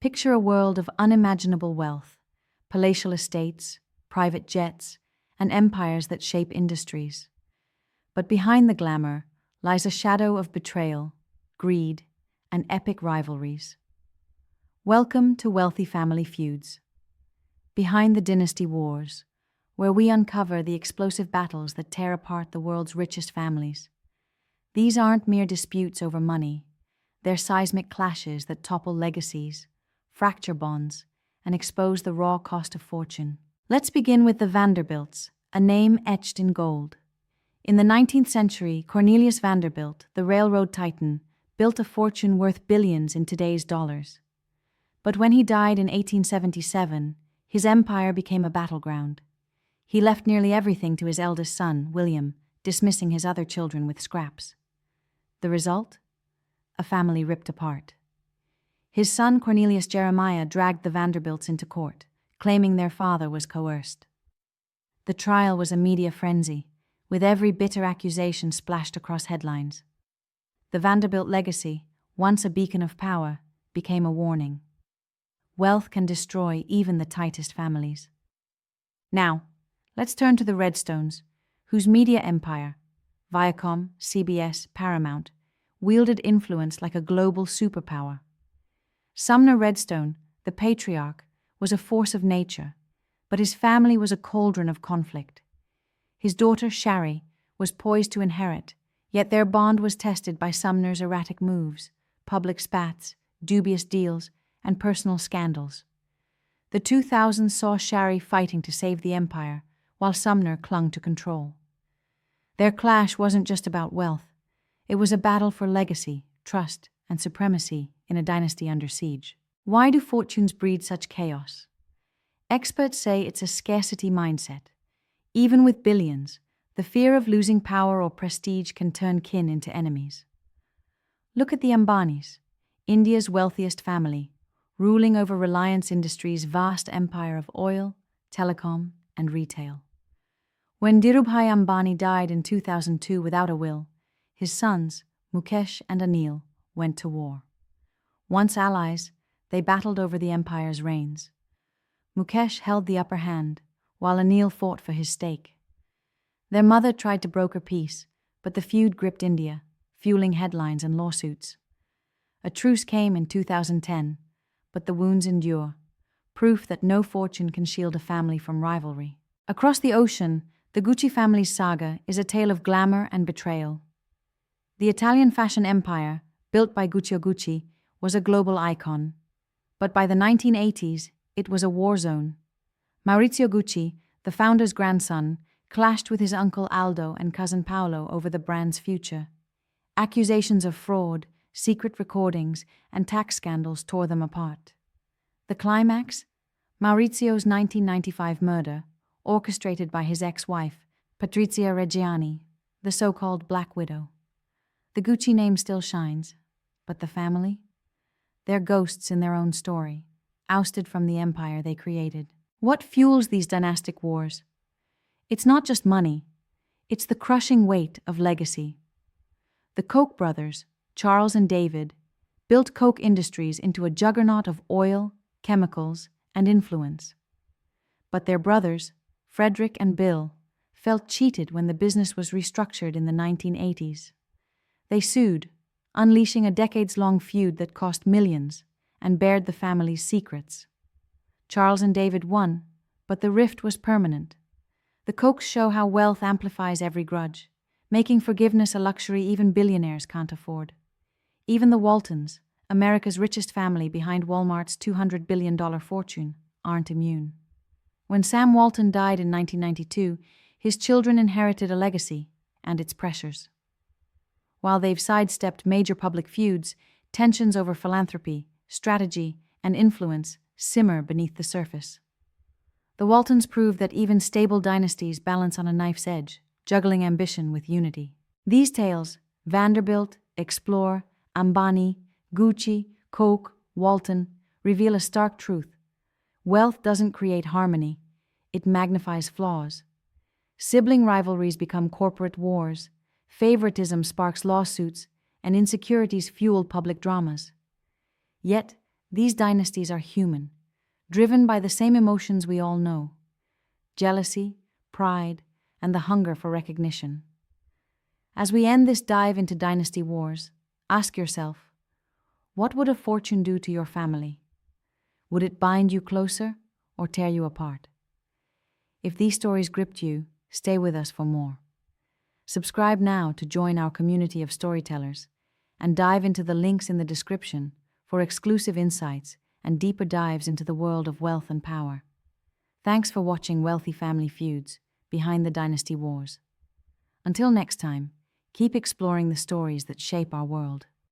Picture a world of unimaginable wealth, palatial estates, private jets, and empires that shape industries. But behind the glamour lies a shadow of betrayal, greed, and epic rivalries. Welcome to Wealthy Family Feuds. Behind the dynasty wars, where we uncover the explosive battles that tear apart the world's richest families. These aren't mere disputes over money. They're seismic clashes that topple legacies, fracture bonds, and expose the raw cost of fortune. Let's begin with the Vanderbilts, a name etched in gold. In the 19th century, Cornelius Vanderbilt, the railroad titan, built a fortune worth billions in today's dollars. But when he died in 1877, his empire became a battleground. He left nearly everything to his eldest son, William, dismissing his other children with scraps. The result? A family ripped apart. His son, Cornelius Jeremiah, dragged the Vanderbilts into court, claiming their father was coerced. The trial was a media frenzy, with every bitter accusation splashed across headlines. The Vanderbilt legacy, once a beacon of power, became a warning. Wealth can destroy even the tightest families. Now, let's turn to the Redstones, whose media empire, Viacom, CBS, Paramount, wielded influence like a global superpower. Sumner Redstone, the patriarch, was a force of nature, but his family was a cauldron of conflict. His daughter, Shari, was poised to inherit, yet their bond was tested by Sumner's erratic moves, public spats, dubious deals, and personal scandals. The 2000s saw Shari fighting to save the empire, while Sumner clung to control. Their clash wasn't just about wealth. It was a battle for legacy, trust, and supremacy in a dynasty under siege. Why do fortunes breed such chaos? Experts say it's a scarcity mindset. Even with billions, the fear of losing power or prestige can turn kin into enemies. Look at the Ambanis, India's wealthiest family, ruling over Reliance Industries' vast empire of oil, telecom, and retail. When Dhirubhai Ambani died in 2002 without a will, his sons, Mukesh and Anil, went to war. Once allies, they battled over the empire's reins. Mukesh held the upper hand, while Anil fought for his stake. Their mother tried to broker peace, but the feud gripped India, fueling headlines and lawsuits. A truce came in 2010, but the wounds endure, proof that no fortune can shield a family from rivalry. Across the ocean, the Gucci family's saga is a tale of glamour and betrayal. The Italian fashion empire, built by Gucci, was a global icon, but by the 1980s, it was a war zone. Maurizio Gucci, the founder's grandson, clashed with his uncle Aldo and cousin Paolo over the brand's future. Accusations of fraud, secret recordings, and tax scandals tore them apart. The climax? Maurizio's 1995 murder, orchestrated by his ex-wife, Patrizia Reggiani, the so-called Black Widow. The Gucci name still shines, but the family? They're ghosts in their own story, ousted from the empire they created. What fuels these dynastic wars? It's not just money, it's the crushing weight of legacy. The Koch brothers, Charles and David, built Koch Industries into a juggernaut of oil, chemicals, and influence. But their brothers, Frederick and Bill, felt cheated when the business was restructured in the 1980s. They sued, unleashing a decades-long feud that cost millions and bared the family's secrets. Charles and David won, but the rift was permanent. The Kochs show how wealth amplifies every grudge, making forgiveness a luxury even billionaires can't afford. Even the Waltons, America's richest family behind Walmart's $200 billion fortune, aren't immune. When Sam Walton died in 1992, his children inherited a legacy and its pressures. While they've sidestepped major public feuds, tensions over philanthropy, strategy, and influence simmer beneath the surface. The Waltons prove that even stable dynasties balance on a knife's edge, juggling ambition with unity. These tales, Vanderbilt, Explore, Ambani, Gucci, Koch, Walton, reveal a stark truth. Wealth doesn't create harmony, it magnifies flaws. Sibling rivalries become corporate wars, favoritism sparks lawsuits, and insecurities fuel public dramas. Yet, These dynasties are human, driven by the same emotions we all know: jealousy, pride, and the hunger for recognition. As we end this dive into dynasty wars, ask yourself, what would a fortune do to your family? Would it bind you closer or tear you apart? If these stories gripped you, stay with us for more. Subscribe now to join our community of storytellers and dive into the links in the description for exclusive insights and deeper dives into the world of wealth and power. Thanks for watching Wealthy Family Feuds Behind the Dynasty Wars. Until next time, keep exploring the stories that shape our world.